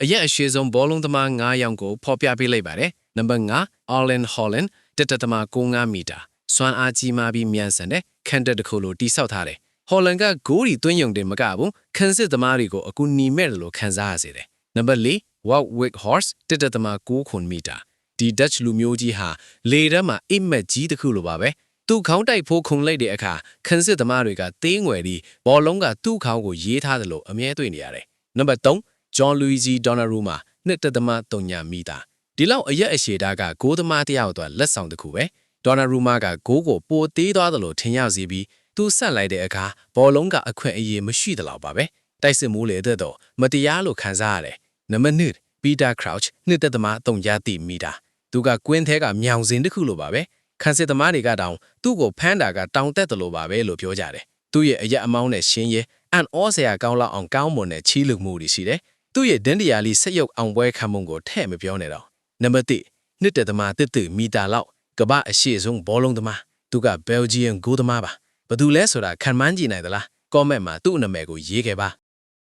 အရက်အရှိဆုံးဘောလုံးသမား9ယောက်ကိုဖော်ပြပေးလိုက်ပါတယ်နံပါတ်5 Erling Haaland 1.95 မီတာစွမ်းအားကြီးမားပြီးမြန်ဆန်တဲ့ခံတက်တစ်ခုလိုတိဆောက်ထားတယ်ဟော်လန်ကဂိုးရီသွင်းယုံတင်မကဘူးခန်းစစ်သမားတွေကိုအကူညီမဲ့တယ်လို့ခန်းစားရစေတယ်နံပါတ်4 Wout Weghorst 1.9 မီတာဒီ Dutch လူမျိုးကြီးဟာလေထဲမှာအိမ်မက်ကြီးတစ်ခုလိုပါပဲသူခေါင်းတိုက်ဖို့ခုန်လိုက်တဲ့အခါခန်းစစ်သမားတွေကသေးငွယ်ပြီးဘောလုံးကသူ့ခေါင်းကိုရေးထားတယ်လို့အမြဲတွေ့နေရတယ်နံပါတ်3 John Luigi Donnarumma 2.3 မီတာဒီလောက်အရက်အရှည်တာကဂိုးသမားတယောက်အတွက်လက်ဆောင်တစ်ခုပဲ Donnarumma ကဂိုးကိုပိုသေးသွားတယ်လို့ထင်ရစေပြီးသူဆက်လိုက်တဲ့အခါဘောလုံးကအခွင့်အရေးမရှိသလောက်ပါပဲတိုက်စစ်မိုးလေတဲ့တော့မတရားလို့ခံစားရတယ်နံပါတ်2 Peter Crouch 2.3 မီတာသူကကွင်းထဲကမြောင်စင်တစ်ခုလိုပါပဲခန်းစစ်သမားတွေကတောင်သူ့ကိုဖမ်းတာကတောင်တက်တယ်လို့ပါပဲလို့ပြောကြတယ်သူ့ရဲ့အရက်အမောင်းနဲ့ရှင်းရဲအန်အောစရာကောင်းလောက်အောင်ကောင်းမွန်တဲ့ချီးလူမှုတွေရှိတယ်သူ့ရဲ့ဒင်းတရာလီဆက်ရုပ်အောင်ပွဲခံမှုကိုထဲ့မပြောနဲ့တော့နံပါတ်1 1.1 မီတာလောက်ကမ္ဘာအရှိဆုံးဘောလုံးသမားသူကဘယ်လ်ဂျီယမ်ဂိုးသမားပါဘယ်သူလဲဆိုတာခံမှန်းကြည့်နိုင်သလားကောမန့်မှာသူ့နာမည်ကိုရေးခဲ့ပါ